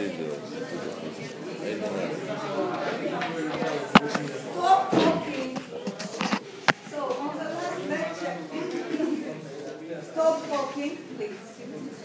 Stop talking. So on the last lecture, stop talking, please.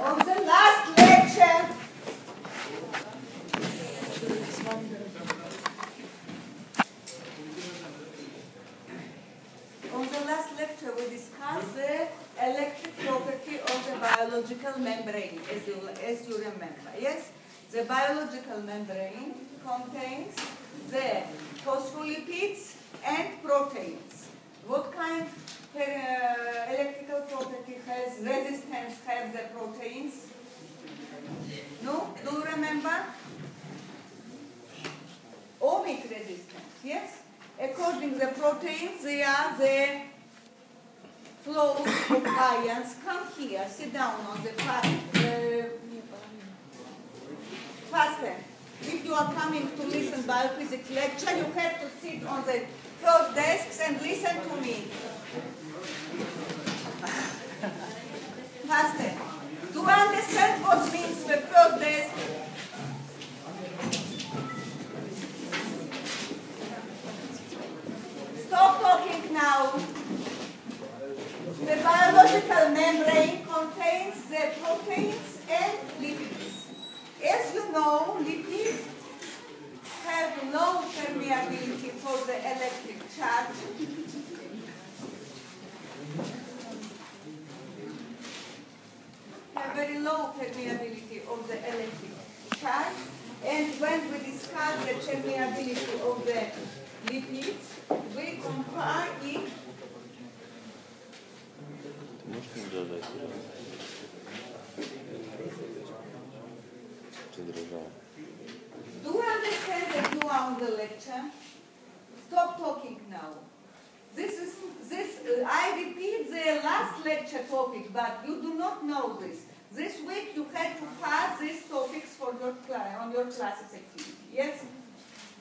On the last lecture, we discussed the electric property of the biological membrane, as you remember. Yes, the biological membrane contains the phospholipids and proteins. What kind of electrical property has resistance have the proteins? No? Do you remember? Ohmic resistance, yes? According to the proteins, they are the flows of ions. Come here, sit down on the faster. If you are coming to listen biophysics lecture, you have to sit on the first desks and listen to me. Faster. Do you understand what means the first desk? Stop talking now. The biological membrane contains the proteins and lipids. As you know, lipids have low permeability for the electric charge. Have very low permeability of the electric charge. And when we discuss the permeability of the lipids, we compare it. Do you understand that you are on the lecture? Stop talking now. I repeat the last lecture topic, but you do not know this. This week you had to pass these topics for your on your classes activity. Yes?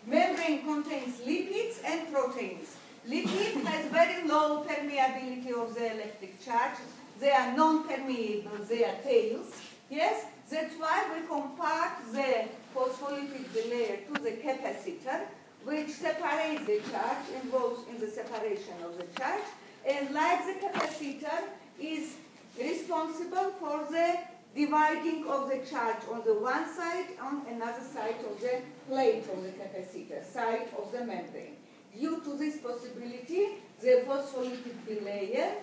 Membrane contains lipids and proteins. Lipid has very low permeability of the electric charge. They are non-permeable, they are tails. Yes? That's why we compact the phospholipid layer to the capacitor, which separates the charge, involves in the separation of the charge, and like the capacitor is responsible for the dividing of the charge on the one side, on another side of the plate of the capacitor, side of the membrane. Due to this possibility, the phospholipid layer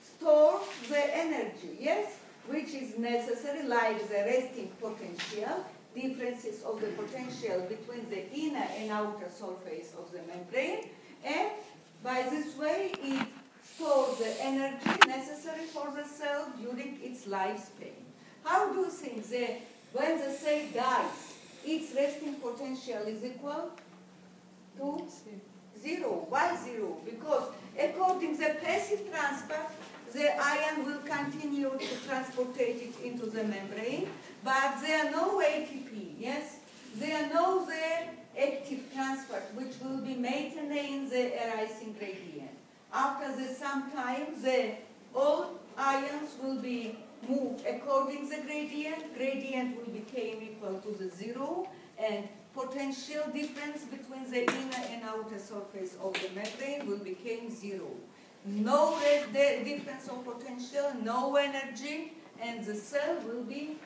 stores the energy, yes, which is necessary, like the resting potential, differences of the potential between the inner and outer surface of the membrane, and by this way it stores the energy necessary for the cell during its lifespan. How do you think that when the cell dies, its resting potential is equal to 0. Why 0? Because according to the passive transport, the ion will continue to transport it into the membrane, but there are no ATP, yes? There are no active transport, which will be maintaining the arising gradient. After some time, all ions will be moved according to the gradient will become equal to the 0, and potential difference between the inner and outer surface of the membrane will become 0. No difference of potential, no energy, and the cell will be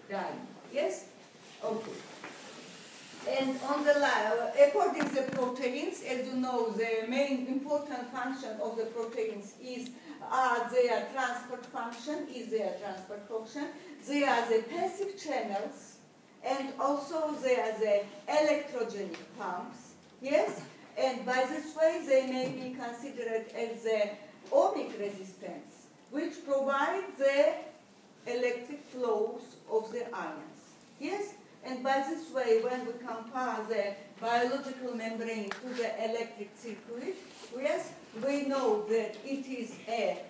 dying. Yes? Okay. And on the according to the proteins, as you know, the main important function of the proteins is their transport function, They are the passive channels, and also they are the electrogenic pumps. Yes? And by this way, they may be considered as the ohmic resistance, which provides the electric flows of the ions. Yes? And by this way, when we compare the biological membrane to the electric circuit, yes, we know that it is a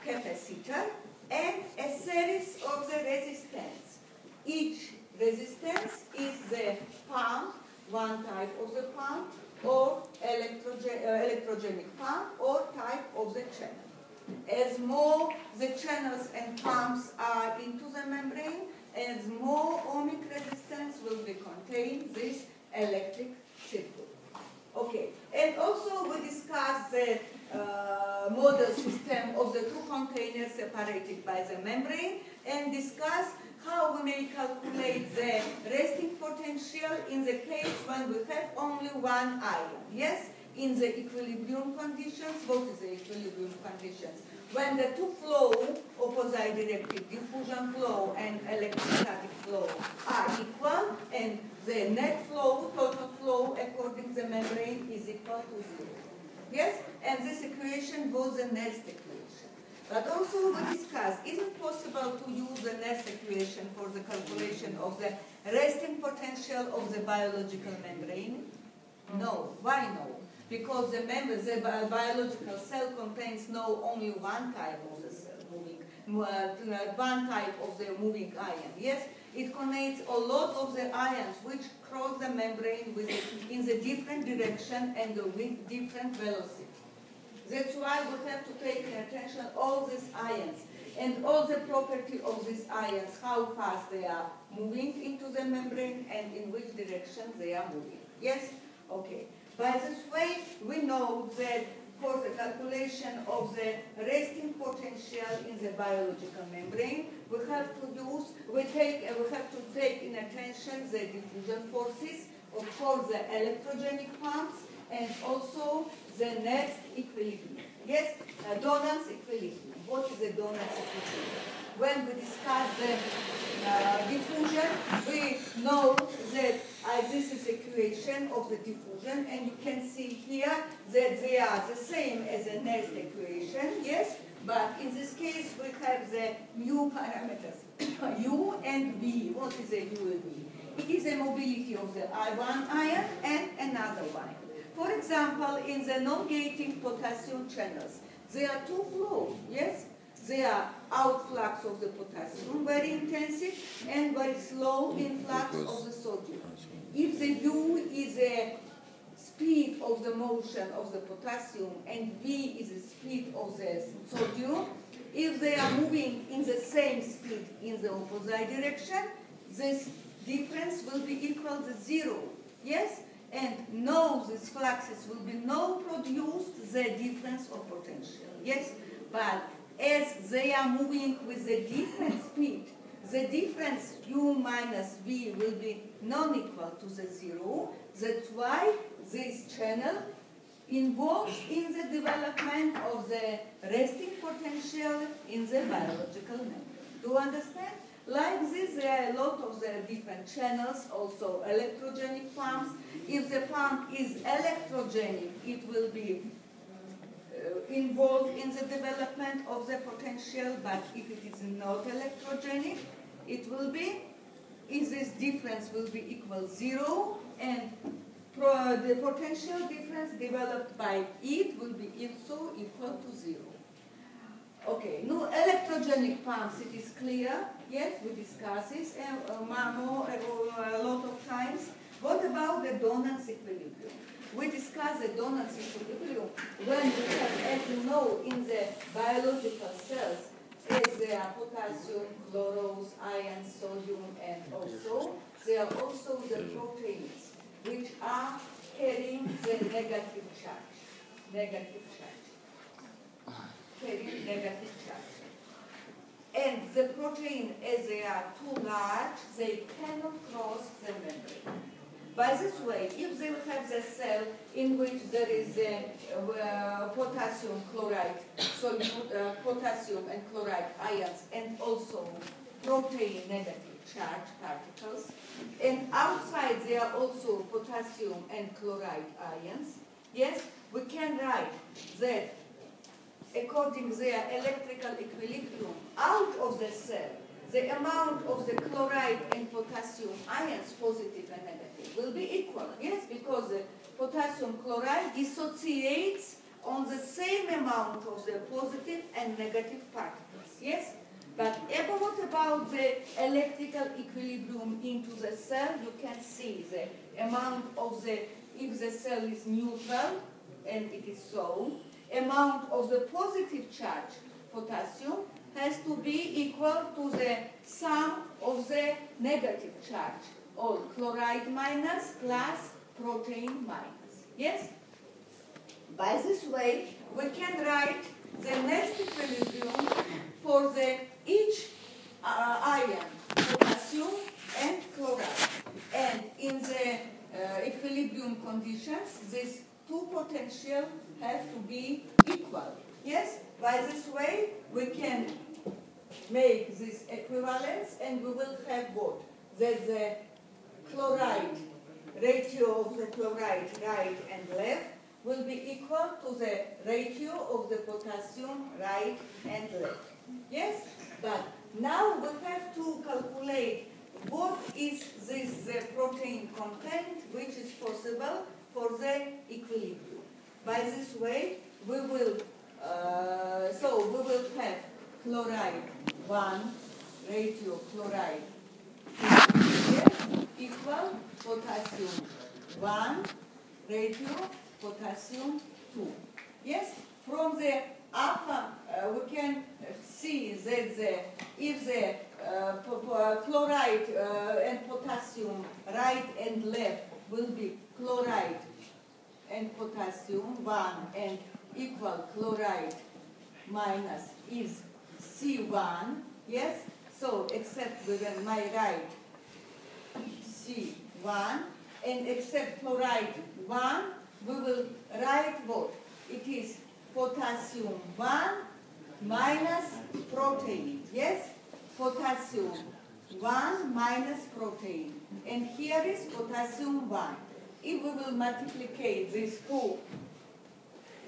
capacitor and a series of the resistance. Each resistance is the pump, one type of the pump, or electrogenic pump, or type of the channel. As more the channels and pumps are into the membrane, as more ohmic resistance contain this electric circuit. Okay, and also we discussed the model system of the two containers separated by the membrane, and discussed how we may calculate the resting potential in the case when we have only one ion. Yes, in the equilibrium conditions. What is the equilibrium conditions? When the two flow, opposite directed diffusion flow and electrostatic flow, are equal, and the net flow, total flow according to the membrane is equal to 0. Yes, and this equation was the Nernst equation. But also we discussed, is it possible to use the Nernst equation for the calculation of the resting potential of the biological membrane? No. Why no? Because the biological cell contains only one type of the cell moving, one type of the moving ion. Yes, it contains a lot of the ions which cross the membrane in the different direction and with different velocity. That's why we have to take in attention all these ions and all the property of these ions, how fast they are moving into the membrane and in which direction they are moving. Yes? Okay. By this way, we know that for the calculation of the resting potential in the biological membrane, we have to take in attention the diffusion forces, of course the electrogenic pumps, and also the Nernst equilibrium. Yes, Donald's equilibrium. What is the Donald's equilibrium? When we discuss the diffusion, we know that this is the equation of the diffusion, and you can see here that they are the same as the Nernst equation, yes, but in this case we have the mu parameters, u and v. What is the u and v? It is the mobility of the one ion and another one. For example, in the non-gating potassium channels, there are two flows, yes? There are outflux of the potassium, very intensive, and very slow influx of the sodium. If the u is the speed of the motion of the potassium and v is the speed of the sodium, if they are moving in the same speed in the opposite direction, this difference will be equal to 0. Yes? And these fluxes will be produced the difference of potential. Yes? But as they are moving with a different speed, the difference u minus v will be non-equal to the 0. That's why this channel involves in the development of the resting potential in the biological membrane. Do you understand? Like this, there are a lot of the different channels, also electrogenic pumps. If the pump is electrogenic, it will be involved in the development of the potential, but if it is not electrogenic, it will be, this difference will be equal 0, and the potential difference developed by it will be also equal to 0. Okay, now electrogenic pumps, it is clear. Yes, we discussed this a lot of times. What about the Donald's equilibrium? We discussed the Donald's equilibrium when we have, as you know, in the biological cells, there are potassium, chlorose, iron, sodium, and also there are also the proteins which are carrying the negative charge. Carrying negative charge. And the protein, as they are too large, they cannot cross the membrane. By this way, if they have the cell in which there is potassium chloride, so potassium and chloride ions, and also protein negative charge particles, and outside there are also potassium and chloride ions, yes, we can write that according to their electrical equilibrium out of the cell, the amount of the chloride and potassium ions, positive and negative, will be equal. Yes, because the potassium chloride dissociates on the same amount of the positive and negative particles. Yes? But what about the electrical equilibrium into the cell? You can see the amount of if the cell is neutral, and it is so, amount of the positive charge, potassium, has to be equal to the sum of the negative charge all chloride minus plus protein minus. Yes? By this way, we can write the next equilibrium for the each ion, potassium and chloride. And in the equilibrium conditions, these two potentials have to be equal. Yes? By this way, we can make this equivalence, and we will have what? That the chloride, ratio of the chloride right and left will be equal to the ratio of the potassium right and left. Yes? But now we have to calculate what is this the protein content which is possible for the equilibrium. By this way, we will have chloride 1 ratio chloride equal potassium 1 ratio potassium 2. Yes? From the upper, we can see that if the chloride and potassium right and left will be chloride and potassium 1 and equal chloride minus is C1. Yes? So except within my right C1 and except chloride 1, we will write what? It is potassium 1 minus protein. Yes? Potassium 1 minus protein. And here is potassium 1. If we will multiply these two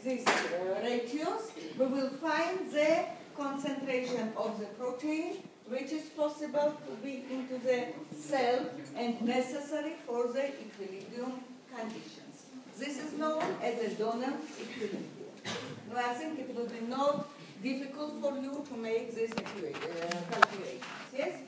ratios, we will find the concentration of the protein which is possible to be into the cell and necessary for the equilibrium conditions. This is known as a donor equilibrium. Now, I think it will be not difficult for you to make these calculations. Yes?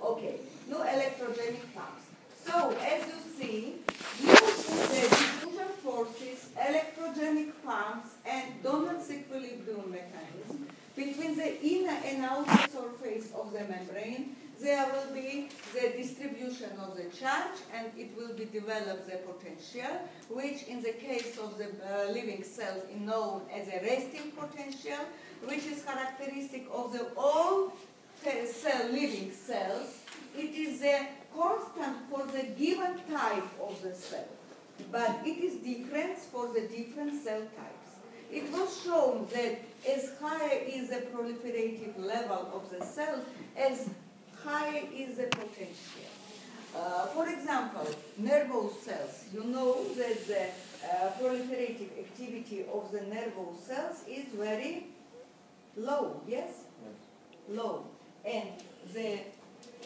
Okay. Now, electrogenic pumps. So, as you see, use the diffusion forces, electrogenic pumps, and Donald's equilibrium mechanism between the inner and outer surface of the membrane. There will be the distribution of the charge, and it will be developed the potential, which in the case of the living cells is known as a resting potential, which is characteristic of the all living cells. It is a constant for the given type of the cell, but it is different for the different cell types. It was shown that as high is the proliferative level of the cell, as high is the potential. For example, nervous cells. You know that the proliferative activity of the nervous cells is very low, yes? Low. And the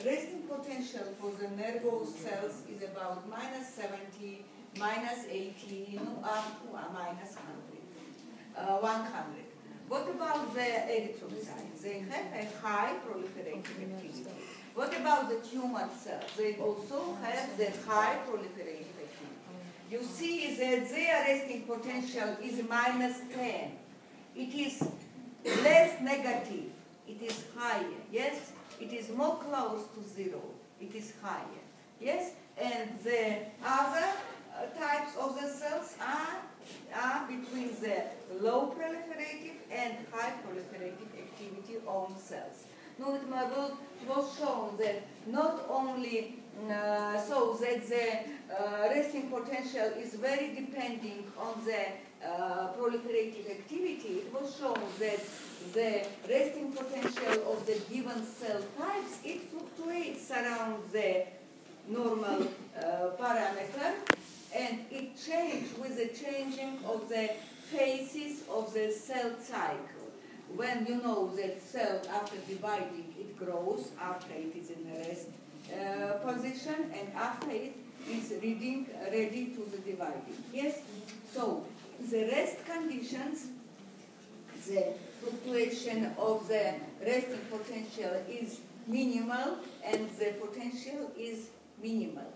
resting potential for the nervous cells is about minus 70, minus 80, up to minus 100. What about the erythrocytes? They have a high proliferative activity. What about the tumor cells? They also have the high proliferative activity. You see that their resting potential is minus 10. It is less negative. It is higher. Yes? It is more close to 0. It is higher. Yes? And the other types of the cells are between the low proliferative and high proliferative activity on cells. Now, it was shown that not only so that the resting potential is very depending on the proliferative activity, it was shown that the resting potential of the given cell types, it fluctuates around the normal parameter, and it changes with the changing of the phases of the cell cycle. When you know that cell after dividing, it grows after it is in a rest position, and after it is ready to the dividing. Yes? So, the rest conditions, the fluctuation of the resting potential is minimal, and the potential is minimal.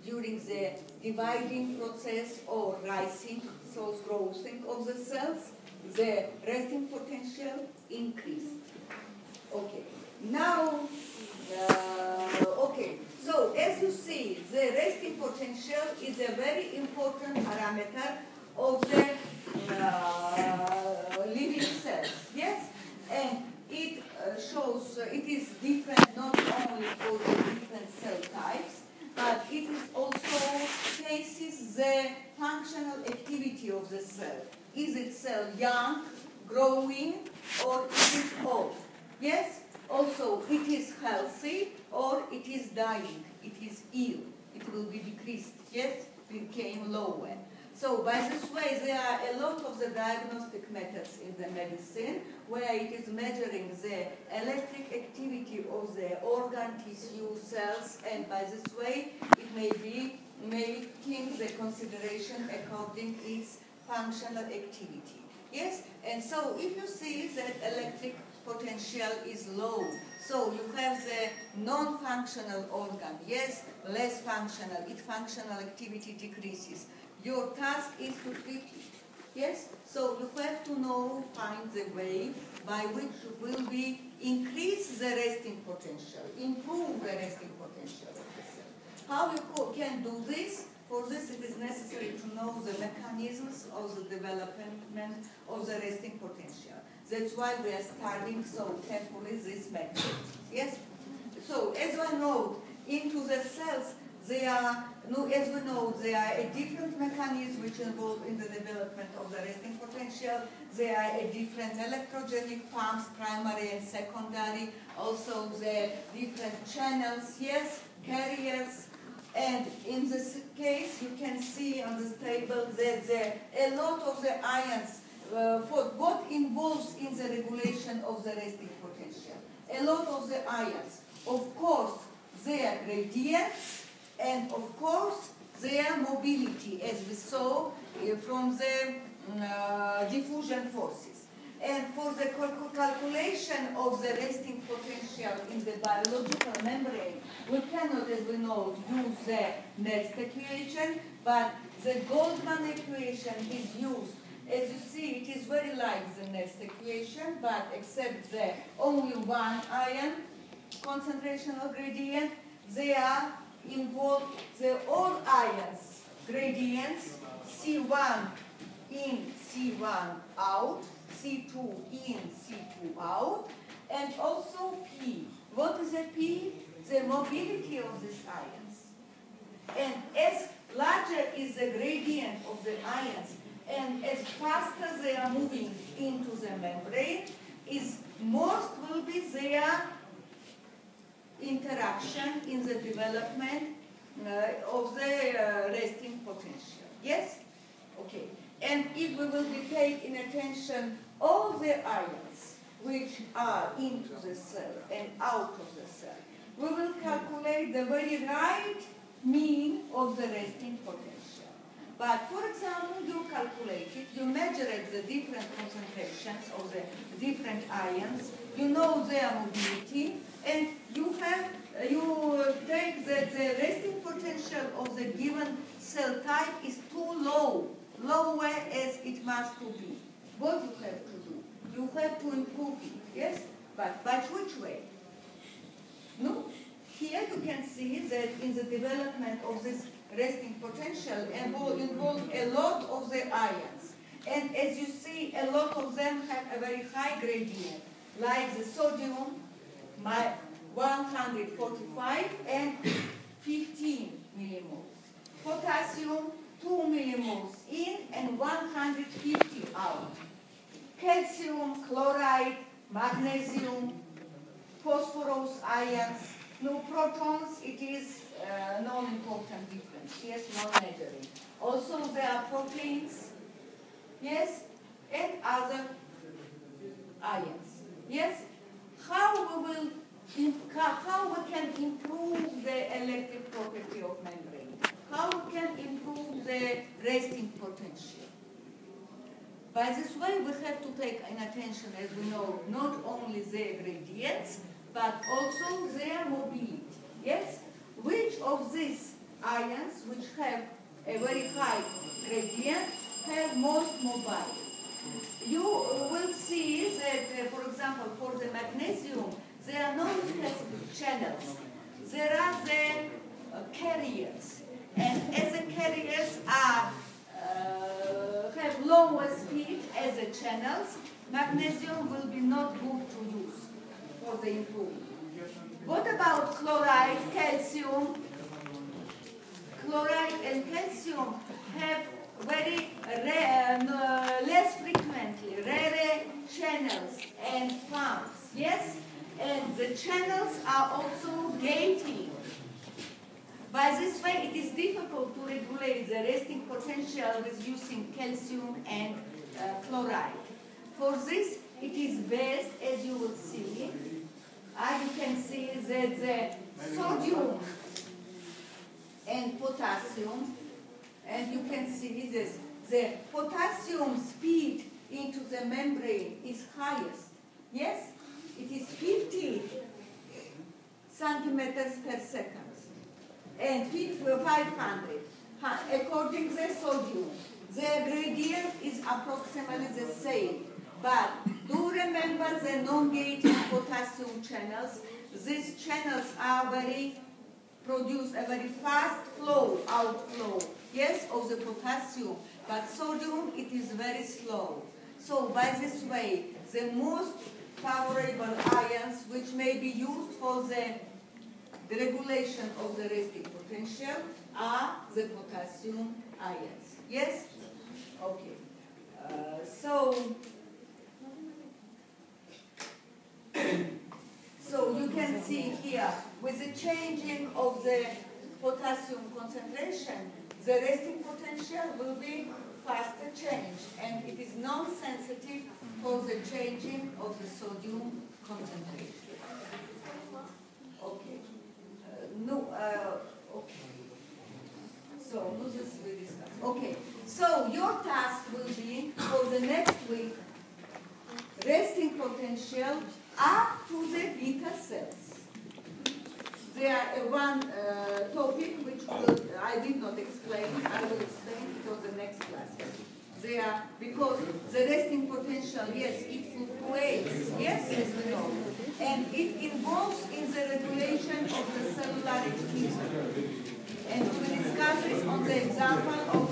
During the dividing process or rising, so growing of the cells, the resting potential increased. Okay. Now, okay. So as you see, see, the resting potential is a very important parameter of the living cells. Yes? And it shows, it is different not only for the different cell types, but it is also traces the functional activity of the cell. Is it cell young, growing, or it is old? Yes? Also, it is healthy or it is dying, it is ill, it will be decreased, yes? Became lower. So by this way, there are a lot of the diagnostic methods in the medicine where it is measuring the electric activity of the organ, tissue, cells, and by this way, it may be making the consideration according to its functional activity. Yes? And so if you see that electric potential is low, so you have the non-functional organ, yes, less functional, its functional activity decreases. Your task is to treat it, yes? So you have to know, find the way by which will be increase the resting potential, improve the resting potential of the cell. How you can do this? For this it is necessary to know the mechanisms of the development of the resting potential. That's why we are studying so carefully this method. Yes? So as I know, into the cells, they are, as we know, there are a different mechanism which involve in the development of the resting potential. There are a different electrogenic pumps, primary and secondary. Also the different channels, yes, carriers. And in this case, you can see on this table that there are a lot of the ions for what involves in the regulation of the resting potential. A lot of the ions. Of course, their gradients and of course their mobility, as we saw from the diffusion forces. And for the calculation of the resting potential in the biological membrane, we cannot, as we know, use the Nernst equation, but the Goldman equation is used. As you see, it is very like the Nernst equation, but except the only one ion concentration or gradient, they are involved the all ions gradients, C1 in, C1 out, C2 in, C2 out, and also P. What is a P? The mobility of these ions. And as larger is the gradient of the ions, and as faster they are moving into the membrane, is most will be their interaction in the development of the resting potential. Yes? Okay. And if we will be taking attention all the ions which are into the cell and out of the cell, we will calculate the very right mean of the resting potential. But for example, you calculate it, you measure the different concentrations of the different ions, you know their mobility, and you take that the resting potential of the given cell type is too low, lower as it must to be. What you have to do? You have to improve it, yes? But which way? No? Here you can see that in the development of this resting potential involve a lot of the ions. And as you see, a lot of them have a very high gradient, like the sodium, 145 and 15 millimoles. Potassium, 2 millimoles in and 150 out. Calcium, chloride, magnesium, phosphorus ions. No protons, it is non-important difference. Yes, not measuring. Also, there are proteins. Yes, and other ions. Yes. How we can improve the electric property of membrane? How we can improve the resting potential? By this way, we have to take in attention, as we know, not only their gradients, but also their mobility. Yes? Which of these ions, which have a very high gradient, have most mobility? You will see that, for example, for the magnesium, there are no specific channels. There are the carriers. channels, magnesium will be not good to use for the improvement. What about chloride, calcium? Chloride and calcium have very less frequently, rare channels and pumps, yes? And the channels are also gating. By this way, it is difficult to regulate the resting potential with using calcium and chloride. For this, it is best, as you will see, you can see that the sodium and potassium, and you can see this, the potassium speed into the membrane is highest. Yes? It is 50 centimeters per second and 500. According to the sodium, the gradient is approximately the same. But do remember the non-gating potassium channels. These channels are produce a very fast outflow, yes, of the potassium. But sodium, it is very slow. So by this way, the most favorable ions which may be used for the regulation of the resting potential are the potassium ions. Yes? Okay. So you can see here, with the changing of the potassium concentration, the resting potential will be faster changed, and it is non-sensitive for the changing of the sodium concentration. Okay. Okay. So, this we discuss. Okay. So, your task will be, for the next week, resting potential up to the beta cells. There are one topic which I did not explain. I will explain it for the next class. Because the resting potential, yes, it fluctuates, yes, as we know, and it involves in the regulation of the cellular activity. And we will discuss this on the example of